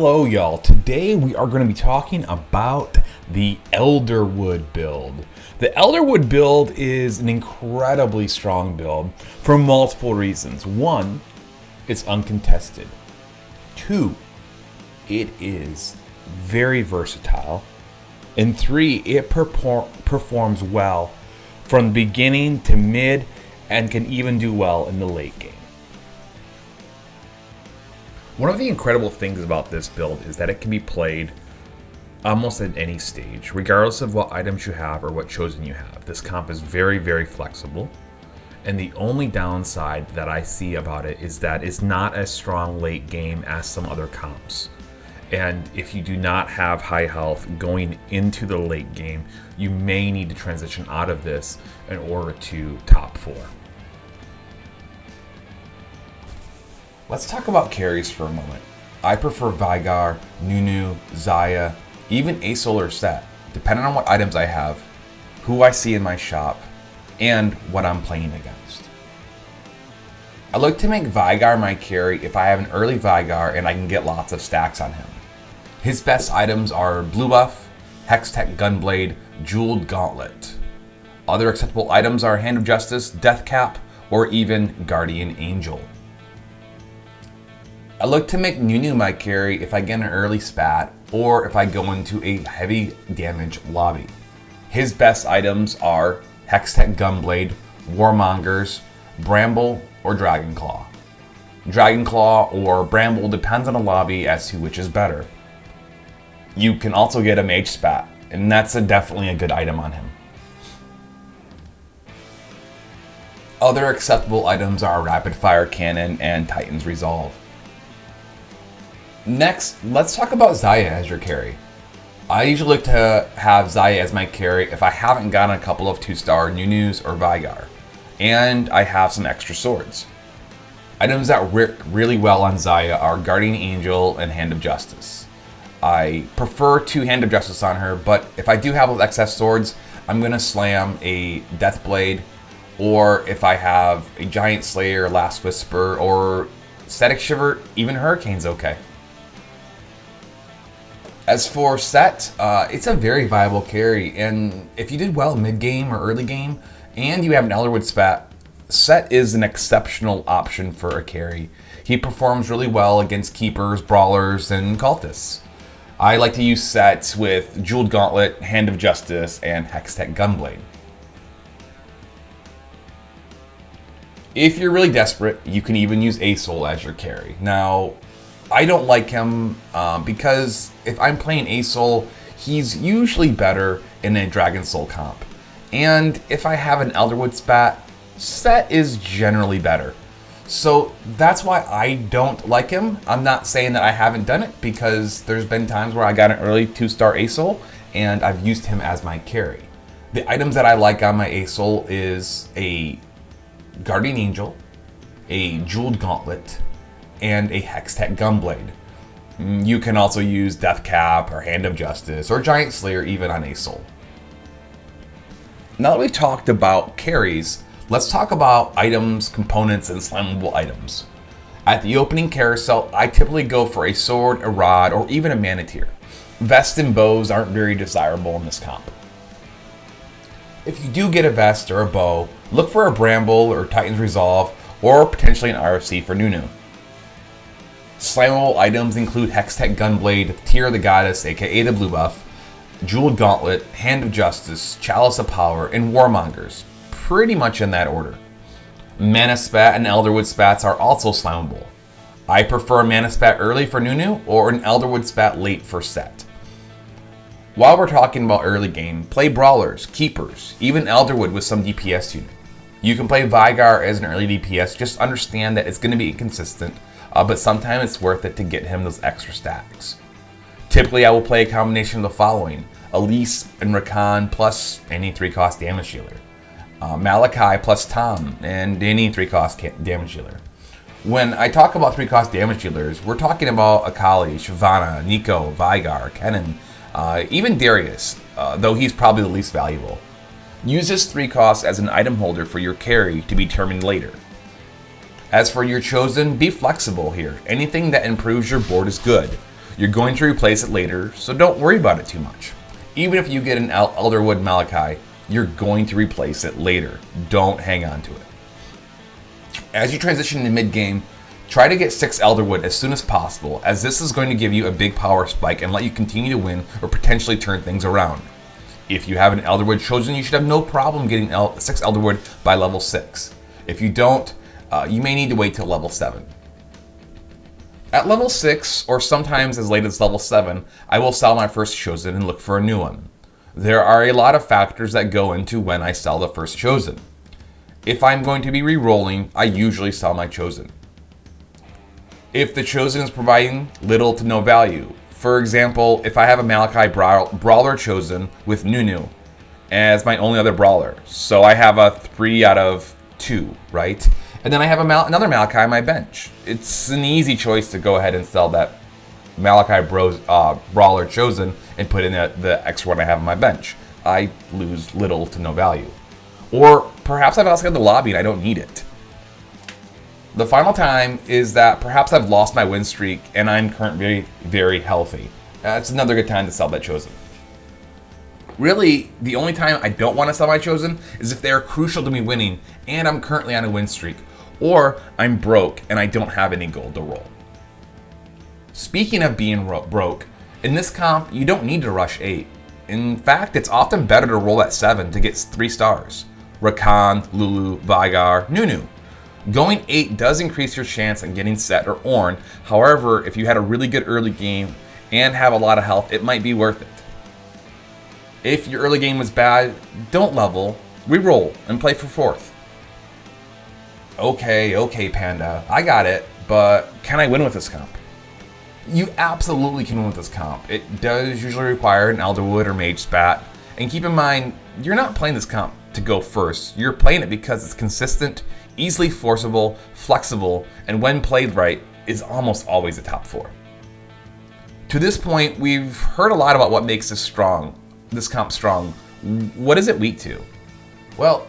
Hello y'all, today we are going to be talking about the Elderwood build. The Elderwood build is an incredibly strong build for multiple reasons. One, it's uncontested. Two, it is very versatile. And three, it performs well from the beginning to mid and can even do well in the late game. One of the incredible things about this build is that it can be played almost at any stage, regardless of what items you have or what chosen you have. This comp is very, very flexible. And the only downside that I see about it is that it's not as strong late game as some other comps. And if you do not have high health going into the late game, you may need to transition out of this in order to top 4. Let's talk about carries for a moment. I prefer Veigar, Nunu, Xayah, even Asol or Set, depending on what items I have, who I see in my shop, and what I'm playing against. I look to make Veigar my carry if I have an early Veigar and I can get lots of stacks on him. His best items are Blue Buff, Hextech Gunblade, Jeweled Gauntlet. Other acceptable items are Hand of Justice, Death Cap, or even Guardian Angel. I look to make Nunu my carry if I get an early spat or if I go into a heavy damage lobby. His best items are Hextech Gunblade, Warmongers, Bramble, or Dragonclaw. Dragonclaw or Bramble depends on the lobby as to which is better. You can also get a Mage Spat, and that's definitely a good item on him. Other acceptable items are Rapid Fire Cannon and Titan's Resolve. Next, let's talk about Xayah as your carry. I usually look to have Xayah as my carry if I haven't gotten a couple of 2-star Nunus or Veigar, and I have some extra swords. Items that work really well on Xayah are Guardian Angel and Hand of Justice. I prefer 2 Hand of Justice on her, but if I do have those excess swords, I'm going to slam a Deathblade, or if I have a Giant Slayer, Last Whisper, or Static Shiver, even Hurricane's okay. As for Set, it's a very viable carry, and if you did well mid-game or early game, and you have an Elderwood spat, Set is an exceptional option for a carry. He performs really well against Keepers, Brawlers, and Cultists. I like to use Set with Jeweled Gauntlet, Hand of Justice, and Hextech Gunblade. If you're really desperate, you can even use Asol as your carry. Now, I don't like him because if I'm playing Asol, he's usually better in a Dragon Soul comp. And if I have an Elderwood spat, Set is generally better. So that's why I don't like him. I'm not saying that I haven't done it because there's been times where I got an early 2-star Asol and I've used him as my carry. The items that I like on my Asol is a Guardian Angel, a Jeweled Gauntlet, and a Hextech Gunblade. You can also use Death Cap or Hand of Justice or Giant Slayer even on Asol. Now that we've talked about carries, let's talk about items, components, and slammable items. At the opening carousel, I typically go for a sword, a rod, or even a Manateer. Vests and bows aren't very desirable in this comp. If you do get a vest or a bow, look for a Bramble or Titan's Resolve, or potentially an RFC for Nunu. Slammable items include Hextech Gunblade, Tear of the Goddess, aka the Blue Buff, Jeweled Gauntlet, Hand of Justice, Chalice of Power, and Warmongers, pretty much in that order. Mana Spat and Elderwood Spats are also slammable. I prefer a Mana Spat early for Nunu or an Elderwood Spat late for Set. While we're talking about early game, play Brawlers, Keepers, even Elderwood with some DPS tuning. You can play Veigar as an early DPS, just understand that it's going to be inconsistent, but sometimes it's worth it to get him those extra stacks. Typically, I will play a combination of the following: Elise and Rakan plus any 3-cost damage dealer, Malachi plus Tom and any 3-cost damage dealer. When I talk about 3-cost damage dealers, we're talking about Akali, Shyvana, Nico, Veigar, Kennen, even Darius, though he's probably the least valuable. Use this 3 costs as an item holder for your carry to be determined later. As for your chosen, be flexible here. Anything that improves your board is good. You're going to replace it later, so don't worry about it too much. Even if you get an Elderwood Malachi, you're going to replace it later. Don't hang on to it. As you transition into mid-game, try to get 6 Elderwood as soon as possible, as this is going to give you a big power spike and let you continue to win or potentially turn things around. If you have an Elderwood chosen, you should have no problem getting 6 Elderwood by level 6. If you don't, you may need to wait till level 7. At level 6, or sometimes as late as level 7, I will sell my first chosen and look for a new one. There are a lot of factors that go into when I sell the first chosen. If I'm going to be re-rolling, I usually sell my chosen. If the chosen is providing little to no value, for example, if I have a Malachi Brawler chosen with Nunu as my only other brawler, so I have a 3 out of 2, right? And then I have another Malachi on my bench. It's an easy choice to go ahead and sell that Malachi Brawler chosen and put in the extra one I have on my bench. I lose little to no value. Or perhaps I've also got the lobby and I don't need it. The final time is that perhaps I've lost my win streak and I'm currently very healthy. That's another good time to sell that chosen. Really, the only time I don't want to sell my chosen is if they are crucial to me winning and I'm currently on a win streak, or I'm broke and I don't have any gold to roll. Speaking of being broke, in this comp, you don't need to rush 8. In fact, it's often better to roll at 7 to get 3 stars. Rakan, Lulu, Vigar, Nunu. Going 8 does increase your chance on getting Set or Ornn. However, if you had a really good early game and have a lot of health, it might be worth it. If your early game was bad, don't level, re-roll, and play for 4th. Okay, Panda, I got it, but can I win with this comp? You absolutely can win with this comp. It does usually require an Elderwood or Mage Spat, and keep in mind, you're not playing this comp to go first. You're playing it because it's consistent, easily forceable, flexible, and when played right, is almost always a top 4. To this point, we've heard a lot about what makes this comp strong. What is it weak to? Well,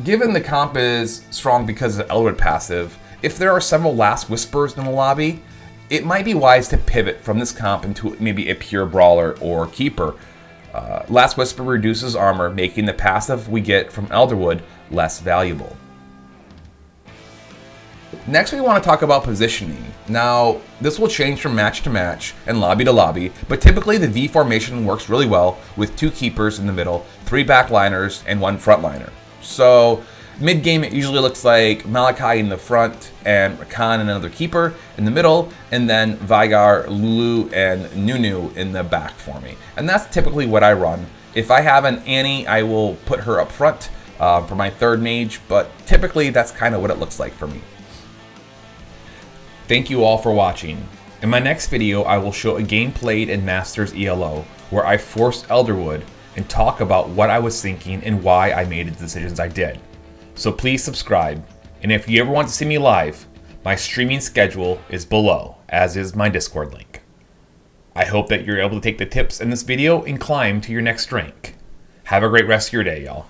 given the comp is strong because of the Elderwood passive, if there are several Last Whispers in the lobby, it might be wise to pivot from this comp into maybe a pure Brawler or Keeper. Last Whisper reduces armor, making the passive we get from Elderwood less valuable. Next, we want to talk about positioning. Now, this will change from match to match and lobby to lobby, but typically the V formation works really well with 2 keepers in the middle, 3 backliners, and 1 frontliner. So, mid-game it usually looks like Malachi in the front and Rakan and another keeper in the middle, and then Vigar, Lulu, and Nunu in the back for me. And that's typically what I run. If I have an Annie, I will put her up front for my 3rd mage, but typically that's kind of what it looks like for me. Thank you all for watching. In my next video, I will show a game played in Masters ELO, where I forced Elderwood and talk about what I was thinking and why I made the decisions I did. So please subscribe, and if you ever want to see me live, my streaming schedule is below, as is my Discord link. I hope that you're able to take the tips in this video and climb to your next rank. Have a great rest of your day, y'all.